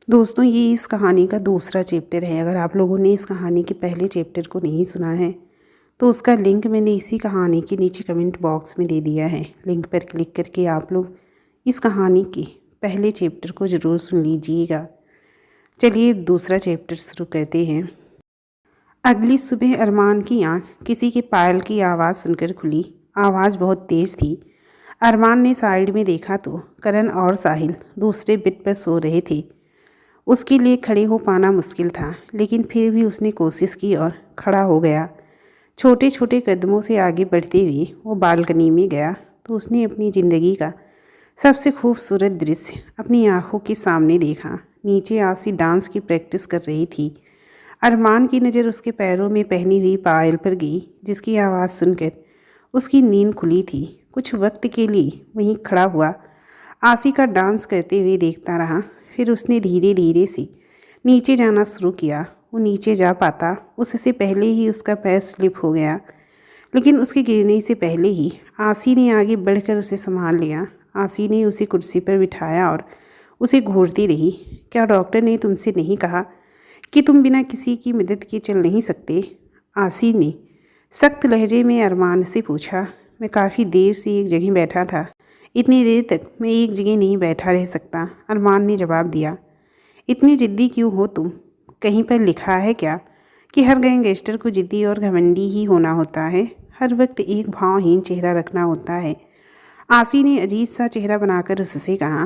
दोस्तों, ये इस कहानी का दूसरा चैप्टर है। अगर आप लोगों ने इस कहानी के पहले चैप्टर को नहीं सुना है तो उसका लिंक मैंने इसी कहानी के नीचे कमेंट बॉक्स में दे दिया है। लिंक पर क्लिक करके आप लोग इस कहानी के पहले चैप्टर को ज़रूर सुन लीजिएगा। चलिए दूसरा चैप्टर शुरू करते हैं। अगली सुबह अरमान की आंख किसी के पायल की आवाज़ सुनकर खुली। आवाज़ बहुत तेज़ थी। अरमान ने साइड में देखा तो करण और साहिल दूसरे बेड पर सो रहे थे। उसके लिए खड़े हो पाना मुश्किल था, लेकिन फिर भी उसने कोशिश की और खड़ा हो गया। छोटे छोटे कदमों से आगे बढ़ते हुए वो बालकनी में गया तो उसने अपनी ज़िंदगी का सबसे खूबसूरत दृश्य अपनी आंखों के सामने देखा। नीचे आसी डांस की प्रैक्टिस कर रही थी। अरमान की नज़र उसके पैरों में पहनी हुई पायल पर गई, जिसकी आवाज़ सुनकर उसकी नींद खुली थी। कुछ वक्त के लिए वहीं खड़ा हुआ आसी का डांस करते हुए देखता रहा। फिर उसने धीरे धीरे से नीचे जाना शुरू किया। वो नीचे जा पाता उससे पहले ही उसका पैर स्लिप हो गया, लेकिन उसके गिरने से पहले ही आसी ने आगे बढ़कर उसे संभाल लिया। आसी ने उसे कुर्सी पर बिठाया और उसे घूरती रही। क्या डॉक्टर ने तुमसे नहीं कहा कि तुम बिना किसी की मदद के चल नहीं सकते? आसी ने सख्त लहजे में अरमान से पूछा। मैं काफ़ी देर से एक जगह बैठा था। इतनी देर तक मैं एक जगह नहीं बैठा रह सकता, अरमान ने जवाब दिया। इतनी जिद्दी क्यों हो तुम? कहीं पर लिखा है क्या कि हर गैंगस्टर को जिद्दी और घमंडी ही होना होता है? हर वक्त एक भावहीन चेहरा रखना होता है। आसी ने अजीब सा चेहरा बनाकर उससे कहा।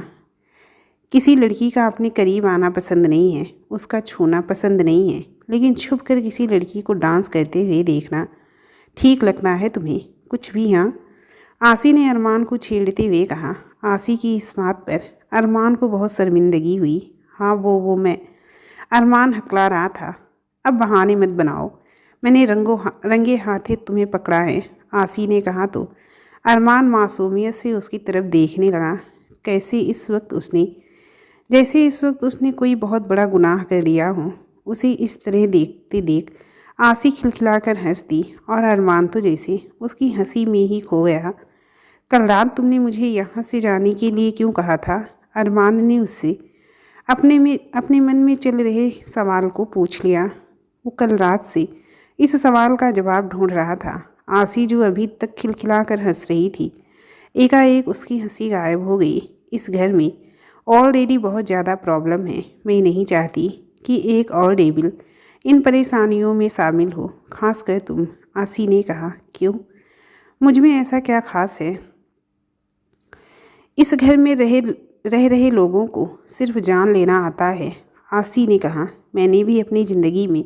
किसी लड़की का अपने करीब आना पसंद नहीं है, उसका छूना पसंद नहीं है, लेकिन छुप कर किसी लड़की को डांस करते हुए देखना ठीक लगता है तुम्हें? कुछ भी? हाँ, आसी ने अरमान को छेड़ते हुए कहा। आसी की इस बात पर अरमान को बहुत शर्मिंदगी हुई। हाँ, वो मैं, अरमान हकला रहा था। अब बहाने मत बनाओ, मैंने रंगे हाथे तुम्हें पकड़ा है, आसी ने कहा तो अरमान मासूमियत से उसकी तरफ देखने लगा। जैसे इस वक्त उसने कोई बहुत बड़ा गुनाह कर दिया हो। उसे इस तरह देखते देख आसी खिलखिलाकर हंस दी और अरमान तो जैसे उसकी हंसी में ही खो गया। कल रात तुमने मुझे यहाँ से जाने के लिए क्यों कहा था? अरमान ने उससे अपने मन में चल रहे सवाल को पूछ लिया। वो कल रात से इस सवाल का जवाब ढूंढ रहा था। आसी जो अभी तक खिलखिलाकर हंस रही थी, एकाएक उसकी हंसी गायब हो गई। इस घर में ऑलरेडी बहुत ज़्यादा प्रॉब्लम है। मैं नहीं चाहती कि एक और डेबिल इन परेशानियों में शामिल हो, खासकर तुम, आसी ने कहा। क्यों? मुझ में ऐसा क्या खास है? इस घर में रह रहे लोगों को सिर्फ जान लेना आता है, आसी ने कहा। मैंने भी अपनी ज़िंदगी में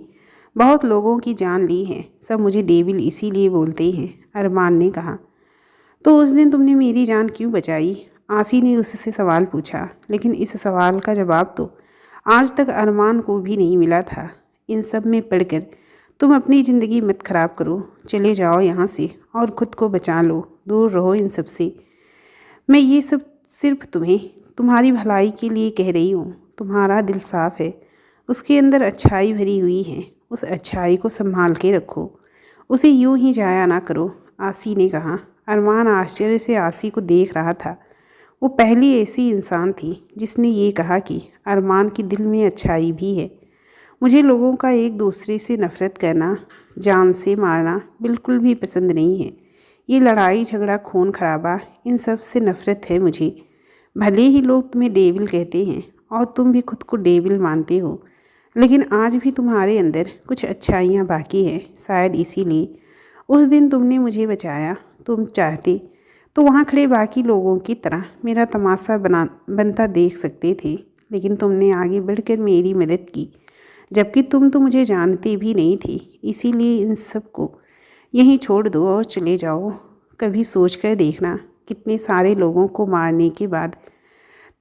बहुत लोगों की जान ली है, सब मुझे डेविल इसीलिए बोलते हैं, अरमान ने कहा। तो उस दिन तुमने मेरी जान क्यों बचाई? आसी ने उससे सवाल पूछा, लेकिन इस सवाल का जवाब तो आज तक अरमान को भी नहीं मिला था। इन सब में पढ़कर तुम अपनी ज़िंदगी मत खराब करो, चले जाओ यहाँ से और ख़ुद को बचा लो, दूर रहो इन सब से। मैं ये सब सिर्फ तुम्हारी भलाई के लिए कह रही हूँ। तुम्हारा दिल साफ है, उसके अंदर अच्छाई भरी हुई है, उस अच्छाई को संभाल के रखो, उसे यूं ही जाया ना करो, आसी ने कहा। अरमान आश्चर्य से आसी को देख रहा था। वो पहली ऐसी इंसान थी जिसने ये कहा कि अरमान के दिल में अच्छाई भी है। मुझे लोगों का एक दूसरे से नफ़रत करना, जान से मारना बिल्कुल भी पसंद नहीं है। ये लड़ाई झगड़ा खून खराबा, इन सब से नफ़रत है मुझे। भले ही लोग तुम्हें डेविल कहते हैं और तुम भी खुद को डेविल मानते हो, लेकिन आज भी तुम्हारे अंदर कुछ अच्छाइयाँ बाकी हैं। शायद इसीलिए उस दिन तुमने मुझे बचाया। तुम चाहते तो वहाँ खड़े बाकी लोगों की तरह मेरा तमाशा बनता देख सकते थे, लेकिन तुमने आगे बढ़कर मेरी मदद की, जबकि तुम तो मुझे जानती भी नहीं थी। इसीलिए इन सब को यहीं छोड़ दो और चले जाओ। कभी सोच कर देखना, कितने सारे लोगों को मारने के बाद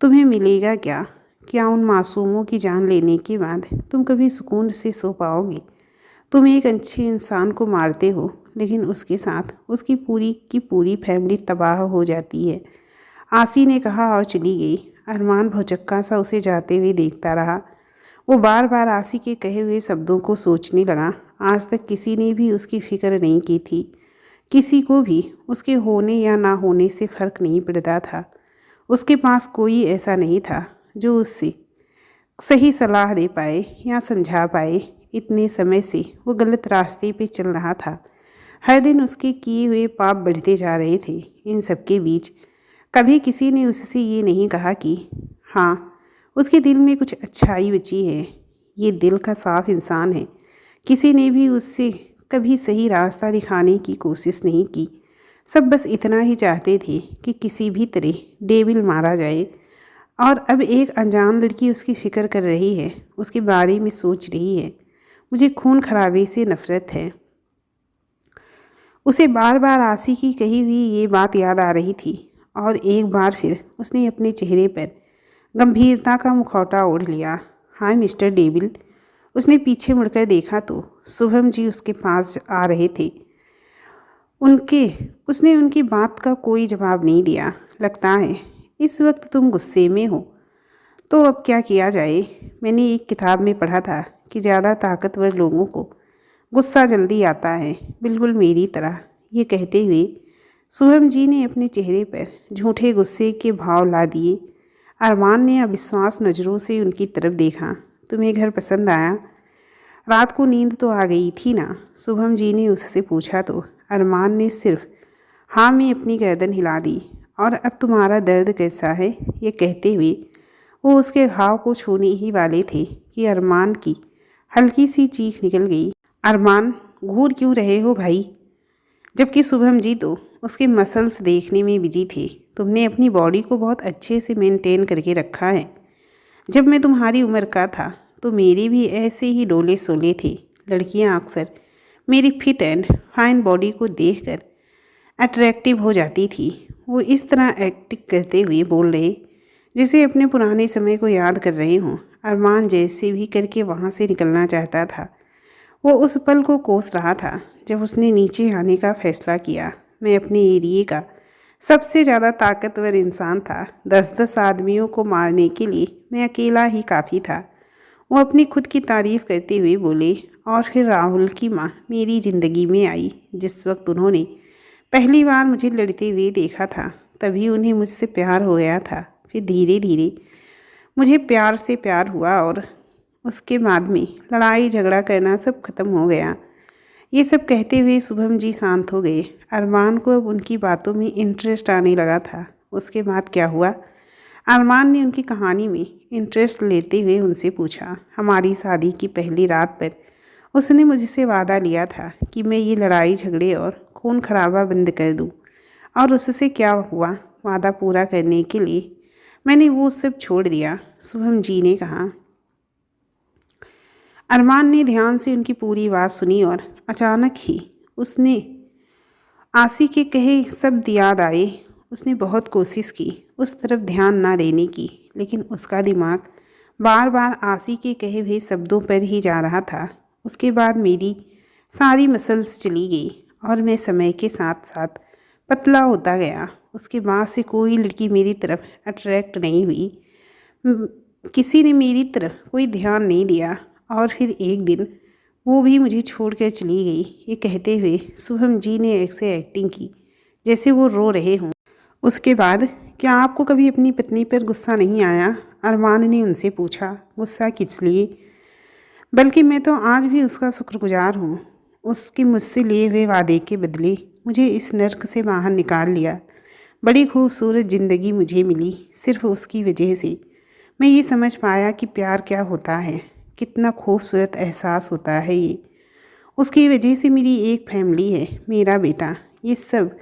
तुम्हें मिलेगा क्या? क्या उन मासूमों की जान लेने के बाद तुम कभी सुकून से सो पाओगे? तुम एक अच्छे इंसान को मारते हो, लेकिन उसके साथ उसकी पूरी की पूरी फैमिली तबाह हो जाती है, आसी ने कहा और चली गई। अरमान भौचक्का सा उसे जाते हुए देखता रहा। वो बार बार आसी के कहे हुए शब्दों को सोचने लगा। आज तक किसी ने भी उसकी फिक्र नहीं की थी। किसी को भी उसके होने या ना होने से फ़र्क नहीं पड़ता था। उसके पास कोई ऐसा नहीं था जो उससे सही सलाह दे पाए या समझा पाए। इतने समय से वो गलत रास्ते पे चल रहा था। हर दिन उसके किए हुए पाप बढ़ते जा रहे थे। इन सब के बीच कभी किसी ने उससे ये नहीं कहा कि हाँ, उसके दिल में कुछ अच्छाई बची है, ये दिल का साफ इंसान है। किसी ने भी उससे कभी सही रास्ता दिखाने की कोशिश नहीं की। सब बस इतना ही चाहते थे कि किसी भी तरह डेविल मारा जाए। और अब एक अनजान लड़की उसकी फ़िक्र कर रही है, उसके बारे में सोच रही है। मुझे खून खराबे से नफ़रत है। उसे बार बार आसी की कही हुई ये बात याद आ रही थी और एक बार फिर उसने अपने चेहरे पर गंभीरता का मुखौटा ओढ़ लिया। हाय मिस्टर डेविल। उसने पीछे मुड़कर देखा तो शुभम जी उसके पास आ रहे थे। उसने उनकी बात का कोई जवाब नहीं दिया। लगता है इस वक्त तुम गुस्से में हो, तो अब क्या किया जाए। मैंने एक किताब में पढ़ा था कि ज़्यादा ताकतवर लोगों को गुस्सा जल्दी आता है, बिल्कुल मेरी तरह। ये कहते हुए शुभम जी ने अपने चेहरे पर झूठे गुस्से के भाव ला दिए। अरमान ने अविश्वास नज़रों से उनकी तरफ देखा। तुम्हें घर पसंद आया? रात को नींद तो आ गई थी ना? शुभम जी ने उससे पूछा तो अरमान ने सिर्फ हाँ में अपनी गर्दन हिला दी। और अब तुम्हारा दर्द कैसा है? ये कहते हुए वो उसके घाव को छूने ही वाले थे कि अरमान की हल्की सी चीख निकल गई। अरमान, घूर क्यों रहे हो भाई? जबकि शुभम जी तो उसके मसल्स देखने में बिजी थे। तुमने अपनी बॉडी को बहुत अच्छे से मेंटेन करके रखा है। जब मैं तुम्हारी उम्र का था तो मेरे भी ऐसे ही डोले सोले थे। लड़कियां अक्सर मेरी फिट एंड फाइन बॉडी को देखकर अट्रैक्टिव हो जाती थी। वो इस तरह एक्टिंग करते हुए बोल रहे जैसे अपने पुराने समय को याद कर रहे हों। अरमान जैसे भी करके वहाँ से निकलना चाहता था। वो उस पल को कोस रहा था जब उसने नीचे आने का फैसला किया। मैं अपने एरिए का सबसे ज़्यादा ताकतवर इंसान था। 10-10 आदमियों को मारने के लिए मैं अकेला ही काफ़ी था। वो अपनी खुद की तारीफ़ करते हुए बोले। और फिर राहुल की माँ मेरी ज़िंदगी में आई। जिस वक्त उन्होंने पहली बार मुझे लड़ते हुए देखा था तभी उन्हें मुझसे प्यार हो गया था। फिर धीरे धीरे मुझे प्यार से प्यार हुआ और उसके बाद में लड़ाई झगड़ा करना सब खत्म हो गया। ये सब कहते हुए शुभम जी शांत हो गए। अरमान को अब उनकी बातों में इंटरेस्ट आने लगा था। उसके बाद क्या हुआ? अरमान ने उनकी कहानी में इंटरेस्ट लेते हुए उनसे पूछा। हमारी शादी की पहली रात पर उसने मुझसे वादा लिया था कि मैं ये लड़ाई झगड़े और खून खराबा बंद कर दूं। और उससे क्या हुआ? वादा पूरा करने के लिए मैंने वो सब छोड़ दिया, शुभम जी ने कहा। अरमान ने ध्यान से उनकी पूरी बात सुनी और अचानक ही उसने आसी के कहे शब्द याद आए। उसने बहुत कोशिश की उस तरफ ध्यान ना देने की, लेकिन उसका दिमाग बार बार आसी के कहे हुए शब्दों पर ही जा रहा था। उसके बाद मेरी सारी मसल्स चली गई और मैं समय के साथ साथ पतला होता गया। उसके बाद से कोई लड़की मेरी तरफ अट्रैक्ट नहीं हुई। किसी ने मेरी तरफ कोई ध्यान नहीं दिया और फिर एक दिन वो भी मुझे छोड़कर चली गई। ये कहते हुए शुभम जी ने ऐसे एक्टिंग की जैसे वो रो रहे हों। उसके बाद क्या आपको कभी अपनी पत्नी पर गुस्सा नहीं आया? अरमान ने उनसे पूछा। गुस्सा किस लिए? बल्कि मैं तो आज भी उसका शुक्रगुजार हूँ। उसके मुझसे लिए हुए वादे के बदले मुझे इस नर्क से बाहर निकाल लिया। बड़ी खूबसूरत ज़िंदगी मुझे मिली सिर्फ उसकी वजह से। मैं ये समझ पाया कि प्यार क्या होता है, कितना खूबसूरत एहसास होता है ये। उसकी वजह से मेरी एक फैमिली है, मेरा बेटा। ये सब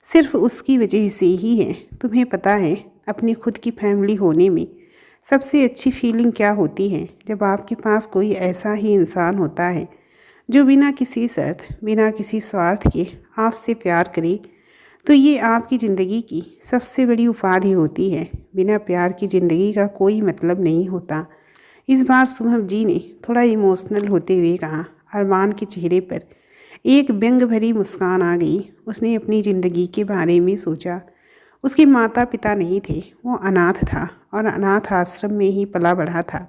सिर्फ उसकी वजह से ही है। तुम्हें पता है अपनी खुद की फैमिली होने में सबसे अच्छी फीलिंग क्या होती है? जब आपके पास कोई ऐसा ही इंसान होता है जो बिना किसी शर्त, बिना किसी स्वार्थ के आपसे प्यार करे, तो ये आपकी ज़िंदगी की सबसे बड़ी उपाधि होती है। बिना प्यार की ज़िंदगी का कोई मतलब नहीं होता। इस बार शुभम जी ने थोड़ा इमोशनल होते हुए कहा। अरमान के चेहरे पर एक व्यंग भरी मुस्कान आ गई। उसने अपनी ज़िंदगी के बारे में सोचा। उसके माता पिता नहीं थे, वो अनाथ था और अनाथ आश्रम में ही पला बढ़ा था।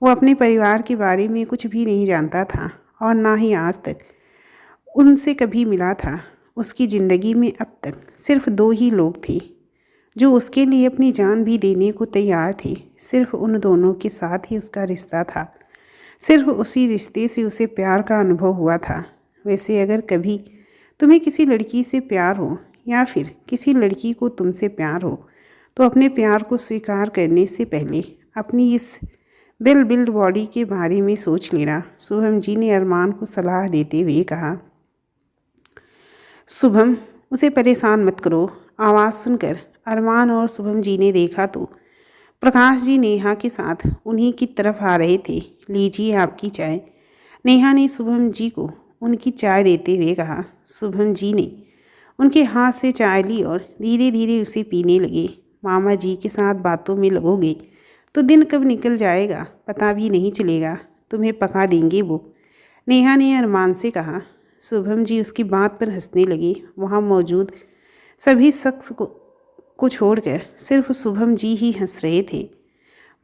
वो अपने परिवार के बारे में कुछ भी नहीं जानता था और ना ही आज तक उनसे कभी मिला था। उसकी ज़िंदगी में अब तक सिर्फ 2 ही लोग थे जो उसके लिए अपनी जान भी देने को तैयार थे। सिर्फ उन दोनों के साथ ही उसका रिश्ता था। सिर्फ उसी रिश्ते से उसे प्यार का अनुभव हुआ था। वैसे अगर कभी तुम्हें किसी लड़की से प्यार हो या फिर किसी लड़की को तुमसे प्यार हो तो अपने प्यार को स्वीकार करने से पहले अपनी इस बिल्ड बॉडी के बारे में सोच लेना, शुभम जी ने अरमान को सलाह देते हुए कहा। शुभम, उसे परेशान मत करो। आवाज़ सुनकर अरमान और शुभम जी ने देखा तो प्रकाश जी नेहा के साथ उन्हीं की तरफ आ रहे थे। लीजिए आपकी चाय। नेहा ने शुभम जी को उनकी चाय देते हुए कहा। शुभम जी ने उनके हाथ से चाय ली और धीरे धीरे उसे पीने लगे। मामा जी के साथ बातों में लगोगे तो दिन कब निकल जाएगा पता भी नहीं चलेगा। तुम्हें पका देंगे वो, नेहा ने अरमान से कहा। शुभम जी उसकी बात पर हंसने लगे। वहाँ मौजूद सभी शख्स को छोड़कर सिर्फ शुभम जी ही हंस रहे थे।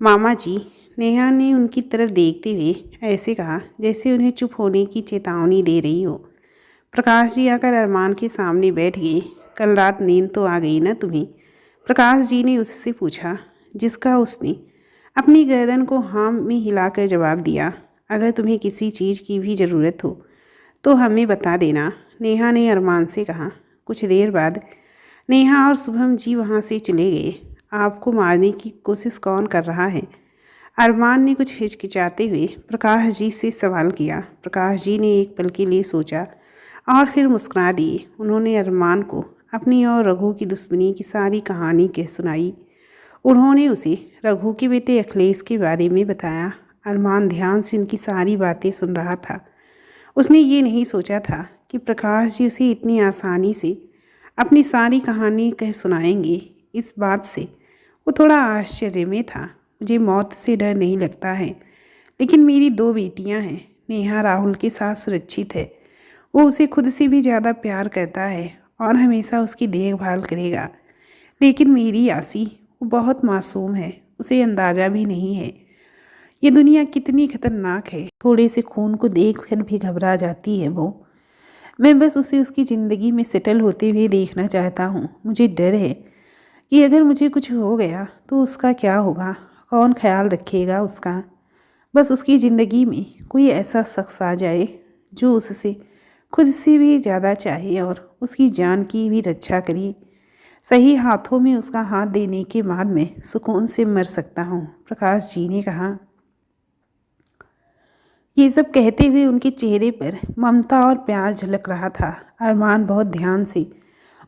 मामा जी, नेहा ने उनकी तरफ देखते हुए ऐसे कहा जैसे उन्हें चुप होने की चेतावनी दे रही हो। प्रकाश जी आकर अरमान के सामने बैठ गए। कल रात नींद तो आ गई ना तुम्हें? प्रकाश जी ने उससे पूछा, जिसका उसने अपनी गर्दन को हाँ में हिलाकर जवाब दिया। अगर तुम्हें किसी चीज़ की भी ज़रूरत हो तो हमें बता देना, नेहा ने अरमान से कहा। कुछ देर बाद नेहा और शुभम जी वहाँ से चले गए। आपको मारने की कोशिश कौन कर रहा है? अरमान ने कुछ हिचकिचाते हुए प्रकाश जी से सवाल किया। प्रकाश जी ने एक पल के लिए सोचा और फिर मुस्कुरा दिए। उन्होंने अरमान को अपनी और रघु की दुश्मनी की सारी कहानी कह सुनाई। उन्होंने उसे रघु के बेटे अखिलेश के बारे में बताया। अरमान ध्यान से उनकी सारी बातें सुन रहा था। उसने ये नहीं सोचा था कि प्रकाश जी उसे इतनी आसानी से अपनी सारी कहानी कह सुनाएंगे। इस बात से वो थोड़ा आश्चर्य में था। मुझे मौत से डर नहीं लगता है, लेकिन मेरी 2 बेटियां हैं। नेहा राहुल के साथ सुरक्षित है। वो उसे खुद से भी ज़्यादा प्यार करता है और हमेशा उसकी देखभाल करेगा। लेकिन मेरी आसी, वो बहुत मासूम है। उसे अंदाज़ा भी नहीं है ये दुनिया कितनी खतरनाक है। थोड़े से खून को देखकर भी घबरा जाती है वो। मैं बस उसे उसकी ज़िंदगी में सेटल होते हुए देखना चाहता हूँ। मुझे डर है कि अगर मुझे कुछ हो गया तो उसका क्या होगा, कौन ख्याल रखेगा उसका। बस उसकी ज़िंदगी में कोई ऐसा शख्स आ जाए जो उससे खुद से भी ज़्यादा चाहे और उसकी जान की भी रक्षा करे। सही हाथों में उसका हाथ देने के बाद मैं सुकून से मर सकता हूँ, प्रकाश जी ने कहा। ये सब कहते हुए उनके चेहरे पर ममता और प्यार झलक रहा था। अरमान बहुत ध्यान से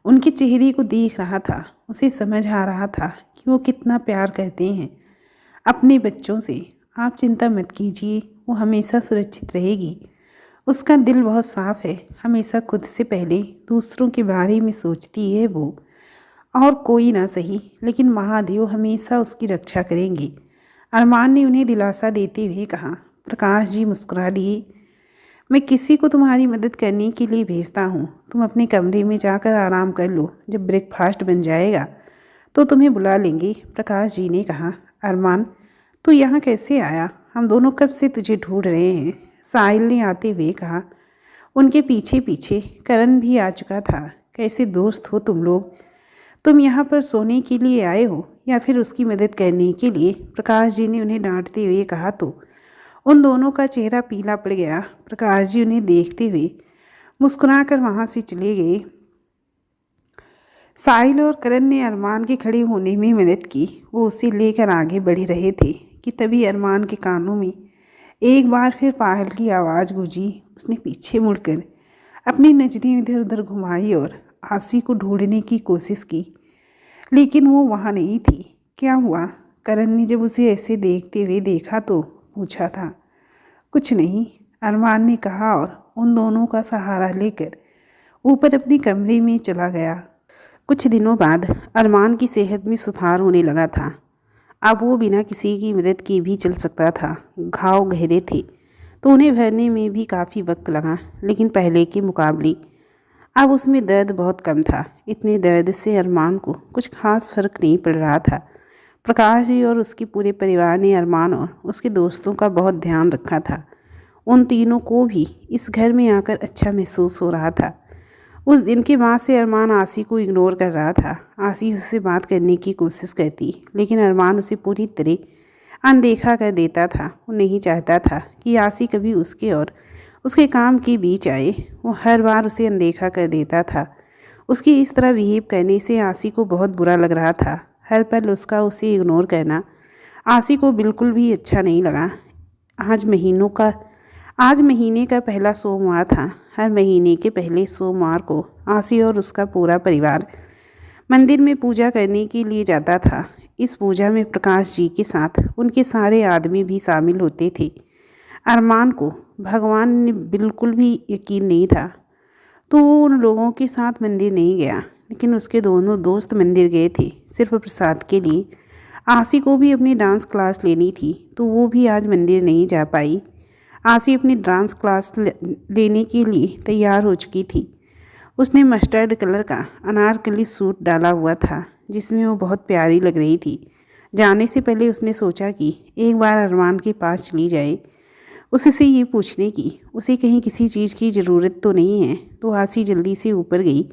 उनके चेहरे को देख रहा था। उसे समझ आ रहा था कि वो कितना प्यार करते हैं अपने बच्चों से। आप चिंता मत कीजिए, वो हमेशा सुरक्षित रहेगी। उसका दिल बहुत साफ है। हमेशा खुद से पहले दूसरों के बारे में सोचती है वो। और कोई ना सही, लेकिन महादेव हमेशा उसकी रक्षा करेंगे, अरमान ने उन्हें दिलासा देते हुए कहा। प्रकाश जी मुस्कुरा दिए। मैं किसी को तुम्हारी मदद करने के लिए भेजता हूँ। तुम अपने कमरे में जाकर आराम कर लो। जब ब्रेकफास्ट बन जाएगा तो तुम्हें बुला लेंगे, प्रकाश जी ने कहा। अरमान, तू यहाँ कैसे आया? हम दोनों कब से तुझे ढूंढ रहे हैं, साहिल ने आते हुए कहा। उनके पीछे पीछे करण भी आ चुका था। कैसे दोस्त हो तुम लोग? तुम यहाँ पर सोने के लिए आए हो या फिर उसकी मदद करने के लिए, प्रकाश जी ने उन्हें डांटते हुए कहा। तो उन दोनों का चेहरा पीला पड़ गया। प्रकाश जी उन्हें देखते हुए मुस्कुराकर वहाँ से चले गए। साहिल और करण ने अरमान के खड़े होने में मदद की। वो उसे लेकर आगे बढ़ रहे थे कि तभी अरमान के कानों में एक बार फिर पायल की आवाज़ गूंजी। उसने पीछे मुड़कर अपनी नज़रें इधर उधर घुमाई और आसी को ढूंढने की कोशिश की, लेकिन वो वहाँ नहीं थी। क्या हुआ? करण ने जब उसे ऐसे देखते हुए देखा तो पूछा था। कुछ नहीं, अरमान ने कहा और उन दोनों का सहारा लेकर ऊपर अपने कमरे में चला गया। कुछ दिनों बाद अरमान की सेहत में सुधार होने लगा था। अब वो बिना किसी की मदद के भी चल सकता था। घाव गहरे थे तो उन्हें भरने में भी काफ़ी वक्त लगा, लेकिन पहले के मुकाबले अब उसमें दर्द बहुत कम था। इतने दर्द से अरमान को कुछ खास फर्क नहीं पड़ रहा था। प्रकाश जी और उसके पूरे परिवार ने अरमान और उसके दोस्तों का बहुत ध्यान रखा था। उन तीनों को भी इस घर में आकर अच्छा महसूस हो रहा था। उस दिन के बाद से अरमान आसी को इग्नोर कर रहा था। आसी उससे बात करने की कोशिश करती, लेकिन अरमान उसे पूरी तरह अनदेखा कर देता था। वो नहीं चाहता था कि आसी कभी उसके और उसके काम के बीच आए। वो हर बार उसे अनदेखा कर देता था। उसकी इस तरह बिहेव करने से आसी को बहुत बुरा लग रहा था। हर पल उसका उसे इग्नोर करना आसी को बिल्कुल भी अच्छा नहीं लगा। आज महीने का पहला सोमवार था। हर महीने के पहले सोमवार को आसी और उसका पूरा परिवार मंदिर में पूजा करने के लिए जाता था। इस पूजा में प्रकाश जी के साथ उनके सारे आदमी भी शामिल होते थे। अरमान को भगवान ने बिल्कुल भी यकीन नहीं था, तो वो उन लोगों के साथ मंदिर नहीं गया। लेकिन उसके दोनों दोस्त मंदिर गए थे सिर्फ प्रसाद के लिए। आसी को भी अपनी डांस क्लास लेनी थी, तो वो भी आज मंदिर नहीं जा पाई। आसी अपनी डांस क्लास लेने के लिए तैयार हो चुकी थी। उसने मस्टर्ड कलर का अनारकली सूट डाला हुआ था, जिसमें वो बहुत प्यारी लग रही थी। जाने से पहले उसने सोचा कि एक बार अरमान के पास चली जाए, उससे ये पूछने की उसे कहीं किसी चीज़ की ज़रूरत तो नहीं है। तो आसी जल्दी से ऊपर गई।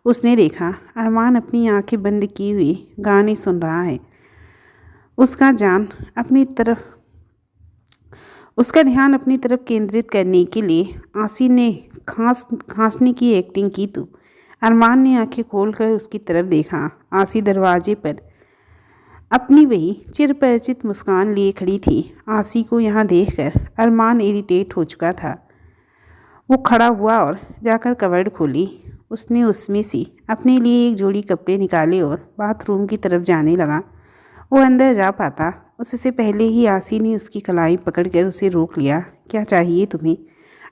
उसने देखा अरमान अपनी आंखें बंद किए हुए गाने सुन रहा है। उसका ध्यान अपनी तरफ केंद्रित करने के लिए आसी ने खांसने की एक्टिंग की। तो अरमान ने आंखें खोलकर उसकी तरफ देखा। आसी दरवाजे पर अपनी वही चिरपरिचित मुस्कान लिए खड़ी थी। आसी को यहाँ देखकर अरमान इरिटेट हो चुका था। वो खड़ा हुआ और जाकर कबर्ड खोली। उसने उसमें से अपने लिए एक जोड़ी कपड़े निकाले और बाथरूम की तरफ जाने लगा। वो अंदर जा पाता उससे पहले ही आसी ने उसकी कलाई पकड़कर उसे रोक लिया। क्या चाहिए तुम्हें?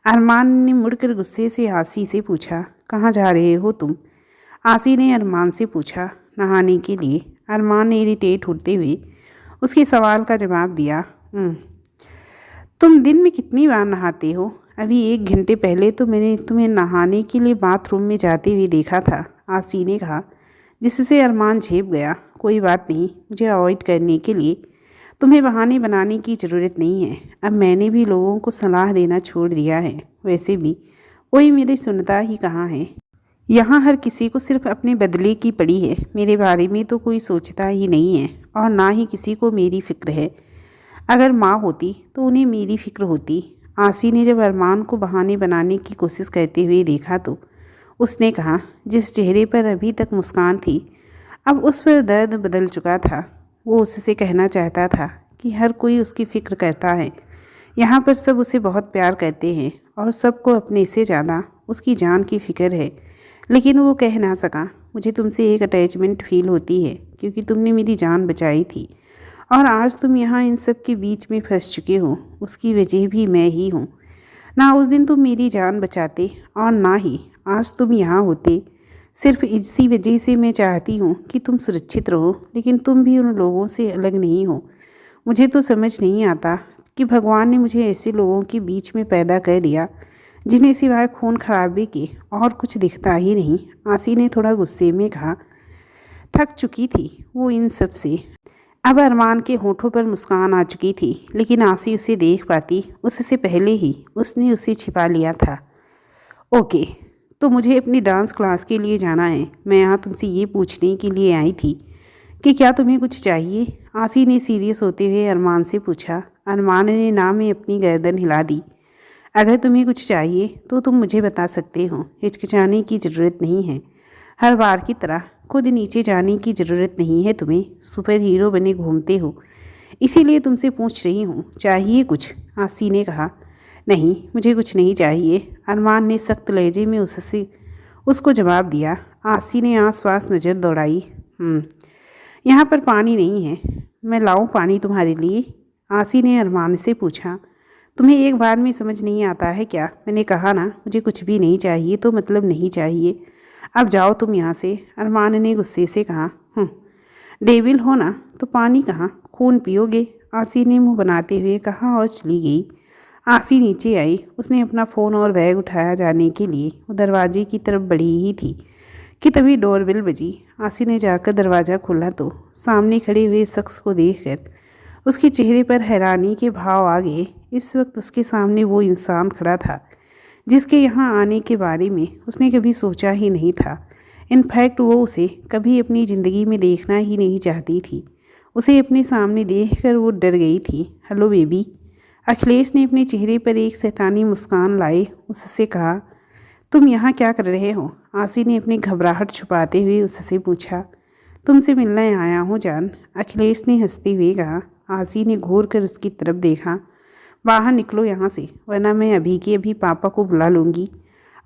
अरमान ने मुड़कर गुस्से से आसी से पूछा। कहाँ जा रहे हो तुम? आसी ने अरमान से पूछा। नहाने के लिए। अरमान ने इरिटेट होते हुए उसके सवाल का जवाब दिया। तुम दिन में कितनी बार नहाते हो? अभी 1 घंटे पहले तो मैंने तुम्हें नहाने के लिए बाथरूम में जाते हुए देखा था, आसी ने कहा, जिससे अरमान झेप गया। कोई बात नहीं, मुझे अवॉइड करने के लिए तुम्हें बहाने बनाने की ज़रूरत नहीं है। अब मैंने भी लोगों को सलाह देना छोड़ दिया है। वैसे भी कोई मेरी सुनता ही कहाँ है। यहाँ हर किसी को सिर्फ अपने बदले की पड़ी है। मेरे बारे में तो कोई सोचता ही नहीं है और ना ही किसी को मेरी फ़िक्र है। अगर माँ होती तो उन्हें मेरी फ़िक्र होती। आसी ने जब अरमान को बहाने बनाने की कोशिश करते हुए देखा तो उसने कहा, जिस चेहरे पर अभी तक मुस्कान थी अब उस पर दर्द बदल चुका था। वो उससे कहना चाहता था कि हर कोई उसकी फ़िक्र करता है। यहाँ पर सब उसे बहुत प्यार करते हैं और सबको अपने से ज़्यादा उसकी जान की फ़िक्र है। लेकिन वो कह ना सका। मुझे तुमसे एक अटैचमेंट फील होती है क्योंकि तुमने मेरी जान बचाई थी और आज तुम यहाँ इन सब के बीच में फंस चुके हो। उसकी वजह भी मैं ही हूँ। ना उस दिन तुम मेरी जान बचाते और ना ही आज तुम यहाँ होते। सिर्फ इसी वजह से मैं चाहती हूँ कि तुम सुरक्षित रहो, लेकिन तुम भी उन लोगों से अलग नहीं हो। मुझे तो समझ नहीं आता कि भगवान ने मुझे ऐसे लोगों के बीच में पैदा कर दिया जिन्हें सिवाय खून खराबे के और कुछ दिखता ही नहीं। आसी ने थोड़ा गुस्से में कहा। थक चुकी थी वो इन सब से। अब अरमान के होठों पर मुस्कान आ चुकी थी, लेकिन आसी उसे देख पाती उससे पहले ही उसने उसे छिपा लिया था। ओके, तो मुझे अपनी डांस क्लास के लिए जाना है। मैं यहाँ तुमसे ये पूछने के लिए आई थी कि क्या तुम्हें कुछ चाहिए? आसी ने सीरियस होते हुए अरमान से पूछा। अरमान ने ना में अपनी गर्दन हिला दी। अगर तुम्हें कुछ चाहिए तो तुम मुझे बता सकते हो। हिचकिचाने की ज़रूरत नहीं है। हर बार की तरह खुद नीचे जाने की ज़रूरत नहीं है। तुम्हें सुपर हीरो बने घूमते हो, इसीलिए तुमसे पूछ रही हूँ, चाहिए कुछ? आसी ने कहा। नहीं, मुझे कुछ नहीं चाहिए। अरमान ने सख्त लहजे में उसको जवाब दिया। आसी ने आसपास नज़र दौड़ाई। यहाँ पर पानी नहीं है, मैं लाऊं पानी तुम्हारे लिए? आसी ने अरमान से पूछा। तुम्हें एक बार में समझ नहीं आता है क्या? मैंने कहा ना, मुझे कुछ भी नहीं चाहिए तो मतलब नहीं चाहिए। अब जाओ तुम यहाँ से, अरमान ने गुस्से से कहा। डेविल हो ना, तो पानी कहाँ, खून पियोगे? आसी ने मुंह बनाते हुए कहा और चली गई। आसी नीचे आई। उसने अपना फ़ोन और बैग उठाया जाने के लिए वो दरवाजे की तरफ बढ़ी ही थी कि तभी डोरबेल बजी। आसी ने जाकर दरवाज़ा खोला तो सामने खड़े हुए शख्स को देखकर उसके चेहरे पर हैरानी के भाव आ गए। इस वक्त उसके सामने वो इंसान खड़ा था जिसके यहाँ आने के बारे में उसने कभी सोचा ही नहीं था। इनफैक्ट वो उसे कभी अपनी ज़िंदगी में देखना ही नहीं चाहती थी। उसे अपने सामने देखकर वो डर गई थी। Hello baby. अखिलेश ने अपने चेहरे पर एक शैतानी मुस्कान लाए उससे कहा, तुम यहाँ क्या कर रहे हो? आसी ने अपनी घबराहट छुपाते हुए उससे पूछा। तुमसे मिलने आया हूँ जान, अखिलेश ने हंसते हुए कहा। आसी ने घूर कर उसकी तरफ देखा। बाहर निकलो यहाँ से, वरना मैं अभी के अभी पापा को बुला लूँगी,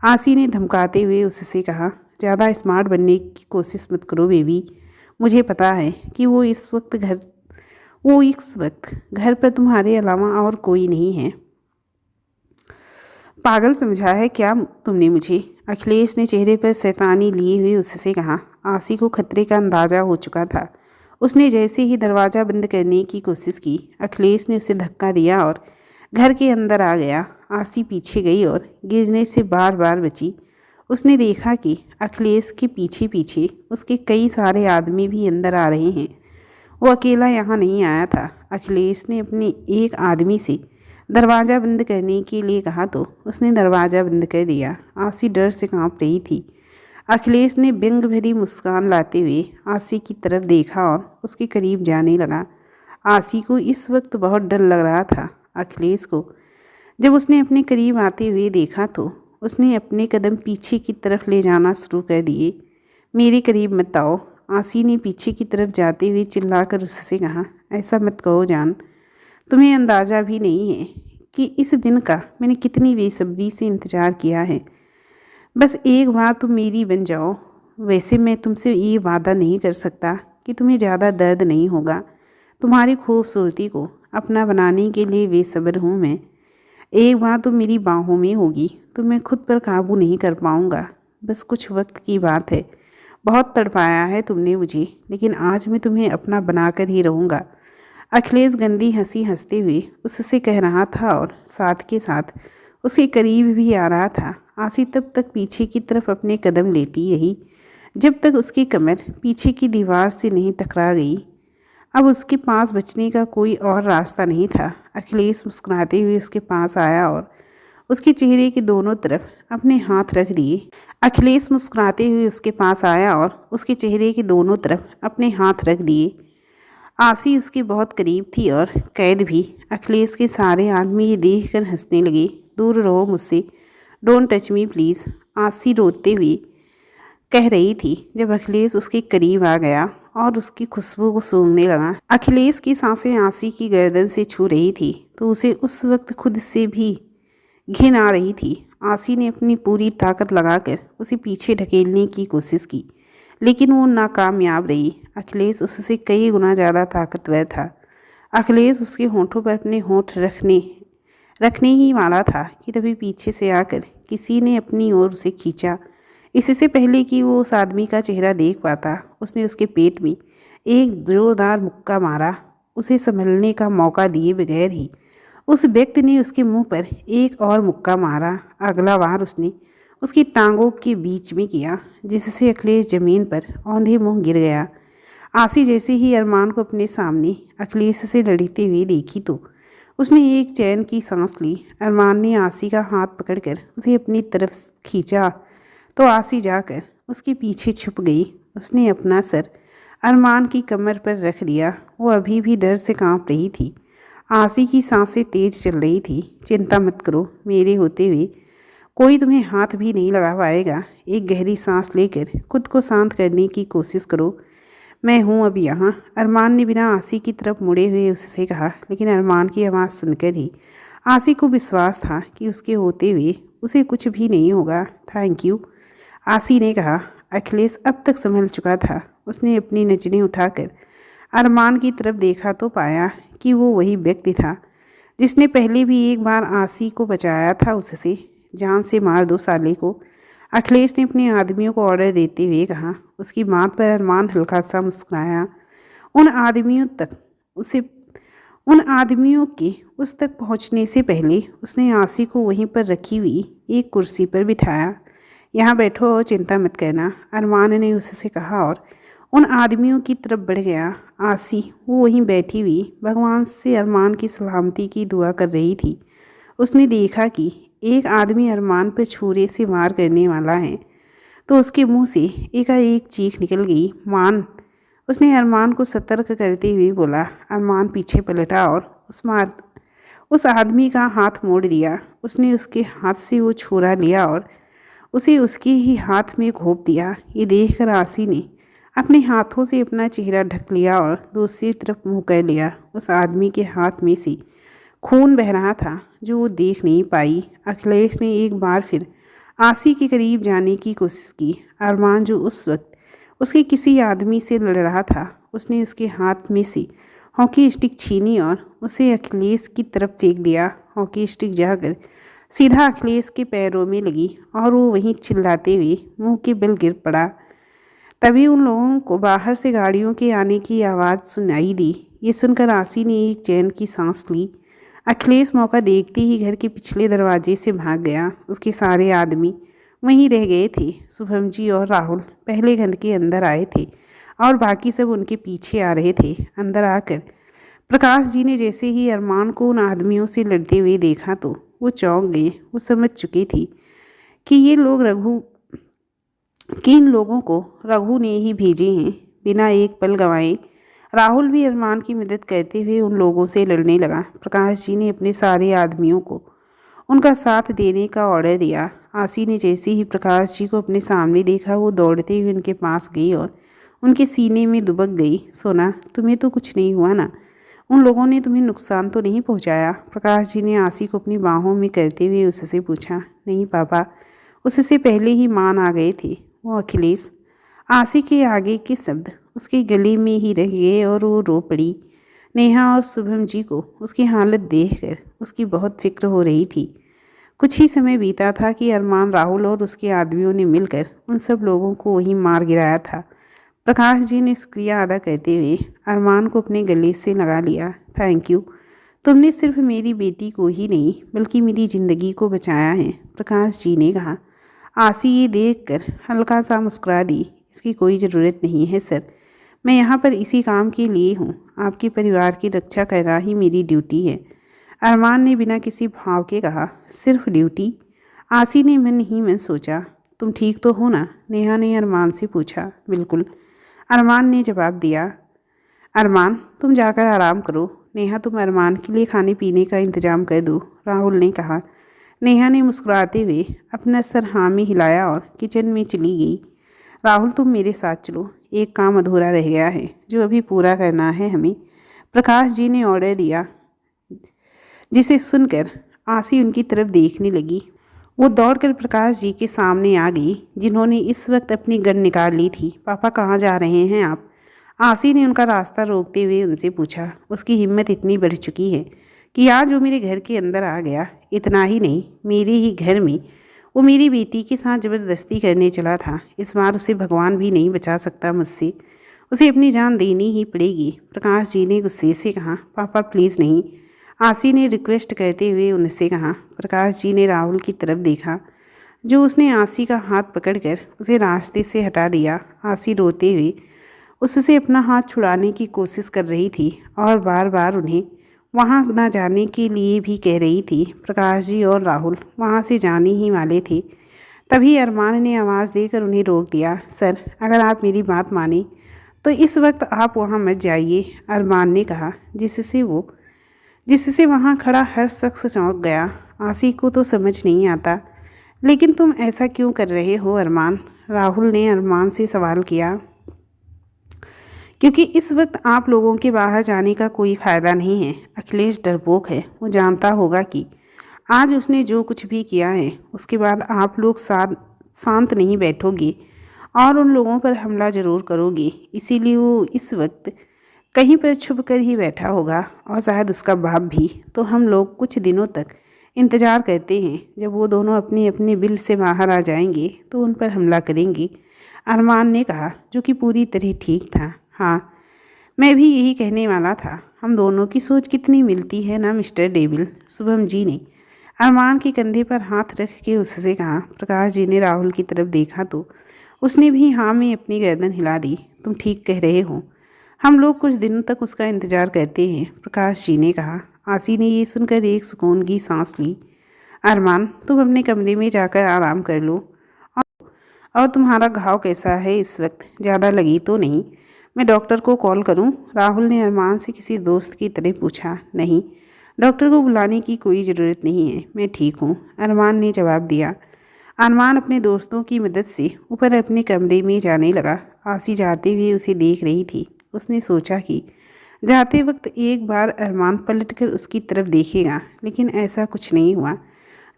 आसी ने धमकाते हुए उससे कहा। ज़्यादा स्मार्ट बनने की कोशिश मत करो बेबी। मुझे पता है कि वो इस वक्त घर पर तुम्हारे अलावा और कोई नहीं है। पागल समझा है क्या तुमने मुझे? अखिलेश ने चेहरे पर शैतानी लिए हुए उससे कहा। आसी को खतरे का अंदाज़ा हो चुका था। उसने जैसे ही दरवाज़ा बंद करने की कोशिश की, अखिलेश ने उसे धक्का दिया और घर के अंदर आ गया। आसी पीछे गई और गिरने से बार बार बची। उसने देखा कि अखिलेश के पीछे पीछे उसके कई सारे आदमी भी अंदर आ रहे हैं। वो अकेला यहाँ नहीं आया था। अखिलेश ने अपने एक आदमी से दरवाज़ा बंद करने के लिए कहा तो उसने दरवाज़ा बंद कर दिया। आसी डर से कांप रही थी। अखिलेश ने व्यंग भरी मुस्कान लाते हुए आसी की तरफ देखा और उसके करीब जाने लगा। आसी को इस वक्त बहुत डर लग रहा था। अखिलेश को जब उसने अपने करीब आते हुए देखा तो उसने अपने कदम पीछे की तरफ ले जाना शुरू कर दिए। मेरे करीब मत आओ, आसी ने पीछे की तरफ जाते हुए चिल्लाकर उससे कहा। ऐसा मत कहो जान, तुम्हें अंदाज़ा भी नहीं है कि इस दिन का मैंने कितनी बेसब्री से इंतज़ार किया है। बस एक बार तुम मेरी बन जाओ। वैसे मैं तुमसे ये वादा नहीं कर सकता कि तुम्हें ज़्यादा दर्द नहीं होगा। तुम्हारी खूबसूरती को अपना बनाने के लिए बेसब्र हूँ मैं। एक बार तुम मेरी बाहों में होगी तो मैं खुद पर काबू नहीं कर पाऊँगा। बस कुछ वक्त की बात है। बहुत तड़पाया है तुमने मुझे, लेकिन आज मैं तुम्हें अपना बनाकर ही रहूँगा। अखिलेश गंदी हंसी हंसते हुए उससे कह रहा था और साथ के साथ उसके करीब भी आ रहा था। आसी तब तक पीछे की तरफ अपने कदम लेती रही जब तक उसकी कमर पीछे की दीवार से नहीं टकरा गई। अब उसके पास बचने का कोई और रास्ता नहीं था। अखिलेश मुस्कुराते हुए उसके पास आया और उसके चेहरे के दोनों तरफ अपने हाथ रख दिए। अखिलेश मुस्कुराते हुए उसके पास आया और उसके चेहरे के दोनों तरफ अपने हाथ रख दिए। आसी उसके बहुत करीब थी और कैद भी। अखिलेश के सारे आदमी ये देखकर हंसने लगे। दूर रहो मुझसे, डोंट टच मी प्लीज़, आसी रोते हुए कह रही थी जब अखिलेश उसके करीब आ गया और उसकी खुशबू को सूंघने लगा। अखिलेश की सांसें आसी की गर्दन से छू रही थी तो उसे उस वक्त खुद से भी घिन आ रही थी। आसी ने अपनी पूरी ताकत लगाकर उसे पीछे ढकेलने की कोशिश की, लेकिन वो नाकामयाब रही। अखिलेश उससे कई गुना ज़्यादा ताकतवर था। अखिलेश उसके होंठों पर अपने होंठ रखने ही वाला था कि तभी पीछे से आकर किसी ने अपनी ओर उसे खींचा। इससे पहले कि वो उस आदमी का चेहरा देख पाता, उसने उसके पेट में एक जोरदार मुक्का मारा। उसे संभलने का मौका दिए बगैर ही उस व्यक्ति ने उसके मुंह पर एक और मुक्का मारा। अगला वार उसने उसकी टांगों के बीच में किया, जिससे अखिलेश जमीन पर औंधे मुंह गिर गया। आसी जैसे ही अरमान को अपने सामने अखिलेश से लड़ते हुए देखी तो उसने एक चैन की सांस ली। अरमान ने आसी का हाथ पकड़कर उसे अपनी तरफ खींचा तो आसी जाकर उसके पीछे छुप गई। उसने अपना सर अरमान की कमर पर रख दिया। वो अभी भी डर से कांप रही थी। आसी की सांसें तेज चल रही थी। चिंता मत करो, मेरे होते हुए कोई तुम्हें हाथ भी नहीं लगा पाएगा। एक गहरी सांस लेकर खुद को शांत करने की कोशिश करो। मैं हूँ अब यहाँ, अरमान ने बिना आसी की तरफ मुड़े हुए उससे कहा। लेकिन अरमान की आवाज़ सुनकर ही आसी को विश्वास था कि उसके होते हुए उसे कुछ भी नहीं होगा। थैंक यू, आसी ने कहा। अखिलेश अब तक संभल चुका था। उसने अपनी नज़रें उठाकर अरमान की तरफ देखा तो पाया कि वो वही व्यक्ति था जिसने पहले भी एक बार आसी को बचाया था उससे। जान से मार दो साले को, अखिलेश ने अपने आदमियों को ऑर्डर देते हुए कहा। उसकी बात पर अरमान हल्का सा मुस्कुराया। उन आदमियों के उस तक पहुंचने से पहले उसने आसी को वहीं पर रखी हुई एक कुर्सी पर बिठाया। यहाँ बैठो और चिंता मत करना, अरमान ने उससे कहा और उन आदमियों की तरफ बढ़ गया। आसी वो वहीं बैठी हुई भगवान से अरमान की सलामती की दुआ कर रही थी। उसने देखा कि एक आदमी अरमान पर छुरे से वार करने वाला है तो उसके मुंह से एकाएक चीख निकल गई, मान। उसने अरमान को सतर्क करते हुए बोला। अरमान पीछे पलटा और उस आदमी का हाथ मोड़ दिया। उसने उसके हाथ से वो छुरा लिया और उसे उसके ही हाथ में घोंप दिया। ये देखकर आसी ने अपने हाथों से अपना चेहरा ढक लिया और दूसरी तरफ मुंह कर लिया। उस आदमी के हाथ में से खून बह रहा था जो वो देख नहीं पाई। अखिलेश ने एक बार फिर आसी के करीब जाने की कोशिश की। अरमान जो उस वक्त उसके किसी आदमी से लड़ रहा था, उसने उसके हाथ में से हॉकी स्टिक छीनी और उसे अखिलेश की तरफ फेंक दिया। हॉकी स्टिक जाकर सीधा अखिलेश के पैरों में लगी और वो वहीं चिल्लाते हुए मुंह के बल गिर पड़ा। तभी उन लोगों को बाहर से गाड़ियों के आने की आवाज़ सुनाई दी। ये सुनकर आसी ने एक चैन की सांस ली। अखिलेश मौका देखते ही घर के पिछले दरवाजे से भाग गया। उसके सारे आदमी वहीं रह गए थे। शुभम जी और राहुल पहले घर के अंदर आए थे और बाकी सब उनके पीछे आ रहे थे। अंदर आकर प्रकाश जी ने जैसे ही अरमान को उन आदमियों से लड़ते हुए देखा तो वो चौंक गए। वो समझ चुके थे कि इन लोगों को रघु ने ही भेजे हैं। बिना एक पल गंवाए राहुल भी अरमान की मदद करते हुए उन लोगों से लड़ने लगा। प्रकाश जी ने अपने सारे आदमियों को उनका साथ देने का ऑर्डर दिया। आसी ने जैसे ही प्रकाश जी को अपने सामने देखा, वो दौड़ते हुए उनके पास गई और उनके सीने में दुबक गई। सोना, तुम्हें तो कुछ नहीं हुआ ना? उन लोगों ने तुम्हें नुकसान तो नहीं पहुंचाया? प्रकाश जी ने आसी को अपनी बाहों में करते हुए उससे पूछा। नहीं पापा, उससे पहले ही मान आ गए थे वो अखिलेश। आसी के आगे के शब्द उसके गले में ही रह गए और वो रो पड़ी। नेहा और शुभम जी को उसकी हालत देखकर उसकी बहुत फिक्र हो रही थी। कुछ ही समय बीता था कि अरमान, राहुल और उसके आदमियों ने मिलकर उन सब लोगों को वहीं मार गिराया था। प्रकाश जी ने शुक्रिया अदा करते हुए अरमान को अपने गले से लगा लिया। थैंक यू, तुमने सिर्फ मेरी बेटी को ही नहीं बल्कि मेरी ज़िंदगी को बचाया है, प्रकाश जी ने कहा। आसी ये देखकर हल्का सा मुस्कुरा दी। इसकी कोई ज़रूरत नहीं है सर, मैं यहाँ पर इसी काम के लिए हूँ। आपके परिवार की रक्षा करना ही मेरी ड्यूटी है, अरमान ने बिना किसी भाव के कहा। सिर्फ ड्यूटी? आसी ने मन ही मन सोचा। तुम ठीक तो हो ना? नेहा ने अरमान से पूछा। बिल्कुल, अरमान ने जवाब दिया। अरमान, तुम जाकर आराम करो। नेहा, तुम अरमान के लिए खाने पीने का इंतजाम कर दो, राहुल ने कहा। नेहा ने मुस्कुराते हुए अपना सर हाँ में हिलाया और किचन में चली गई। राहुल, तुम मेरे साथ चलो, एक काम अधूरा रह गया है जो अभी पूरा करना है हमें, प्रकाश जी ने ऑर्डर दिया। जिसे सुनकर आसी उनकी तरफ देखने लगी। वो दौड़कर प्रकाश जी के सामने आ गई, जिन्होंने इस वक्त अपनी गन निकाल ली थी। पापा, कहाँ जा रहे हैं आप? आसी ने उनका रास्ता रोकते हुए उनसे पूछा। उसकी हिम्मत इतनी बढ़ चुकी है कि आज वो मेरे घर के अंदर आ गया। इतना ही नहीं, मेरे ही घर में वो मेरी बेटी के साथ ज़बरदस्ती करने चला था। इस बार उसे भगवान भी नहीं बचा सकता मुझसे, उसे अपनी जान देनी ही पड़ेगी, प्रकाश जी ने गुस्से से कहा। पापा प्लीज़ नहीं, आसी ने रिक्वेस्ट करते हुए उनसे कहा। प्रकाश जी ने राहुल की तरफ देखा, जो उसने आसी का हाथ पकड़कर उसे रास्ते से हटा दिया। आसी रोते हुए उससे अपना हाथ छुड़ाने की कोशिश कर रही थी और बार बार उन्हें वहां न जाने के लिए भी कह रही थी। प्रकाश जी और राहुल वहां से जाने ही वाले थे। तभी अरमान ने आवाज़ देकर उन्हें रोक दिया। सर, अगर आप मेरी बात माने तो इस वक्त आप वहां मत जाइए, अरमान ने कहा, जिससे वहां खड़ा हर शख्स चौंक गया। आसी को तो समझ नहीं आता, लेकिन तुम ऐसा क्यों कर रहे हो अरमान? राहुल ने अरमान से सवाल किया। क्योंकि इस वक्त आप लोगों के बाहर जाने का कोई फ़ायदा नहीं है। अखिलेश डरपोक है, वो जानता होगा कि आज उसने जो कुछ भी किया है उसके बाद आप लोग शांत नहीं बैठोगे और उन लोगों पर हमला ज़रूर करोगे। इसीलिए वो इस वक्त कहीं पर छुप कर ही बैठा होगा और शायद उसका बाप भी। तो हम लोग कुछ दिनों तक इंतज़ार करते हैं, जब वो दोनों अपने अपने बिल से बाहर आ जाएंगे तो उन पर हमला करेंगे, अरमान ने कहा, जो कि पूरी तरह ठीक था। हाँ, मैं भी यही कहने वाला था। हम दोनों की सोच कितनी मिलती है ना मिस्टर डेविल, शुभम जी ने अरमान के कंधे पर हाथ रख के उससे कहा। प्रकाश जी ने राहुल की तरफ देखा तो उसने भी हाँ में अपनी गर्दन हिला दी। तुम ठीक कह रहे हो, हम लोग कुछ दिनों तक उसका इंतज़ार करते हैं, प्रकाश जी ने कहा। आसी ने ये सुनकर एक सुकून की सांस ली। अरमान, तुम अपने कमरे में जाकर आराम कर लो। और तुम्हारा घाव कैसा है इस वक्त? ज़्यादा लगी तो नहीं? मैं डॉक्टर को कॉल करूं? राहुल ने अरमान से किसी दोस्त की तरह पूछा। नहीं, डॉक्टर को बुलाने की कोई ज़रूरत नहीं है, मैं ठीक हूँ, अरमान ने जवाब दिया। अरमान अपने दोस्तों की मदद से ऊपर अपने कमरे में जाने लगा। आसी जाते हुए उसे देख रही थी। उसने सोचा कि जाते वक्त एक बार अरमान पलटकर उसकी तरफ देखेगा, लेकिन ऐसा कुछ नहीं हुआ,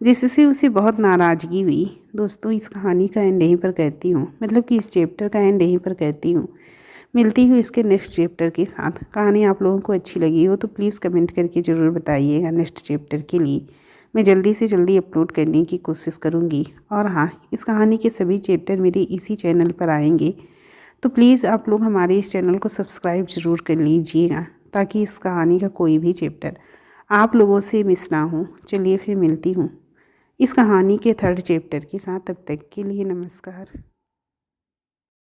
जिससे उसे बहुत नाराज़गी हुई। दोस्तों, इस कहानी का एंड यहीं पर कहती हूँ, मतलब कि इस चैप्टर का एंड यहीं पर कहती हूँ। मिलती हूँ इसके नेक्स्ट चैप्टर के साथ। कहानी आप लोगों को अच्छी लगी हो तो प्लीज़ कमेंट करके ज़रूर बताइएगा। नेक्स्ट चैप्टर के लिए मैं जल्दी से जल्दी अपलोड करने की कोशिश करूँगी। और हाँ, इस कहानी के सभी चैप्टर मेरे इसी चैनल पर आएंगे, तो प्लीज़ आप लोग हमारे इस चैनल को सब्सक्राइब ज़रूर कर लीजिएगा, ताकि इस कहानी का कोई भी चैप्टर आप लोगों से मिस ना हो। चलिए फिर मिलती हूँ इस कहानी के थर्ड चैप्टर के साथ। तब तक के लिए नमस्कार।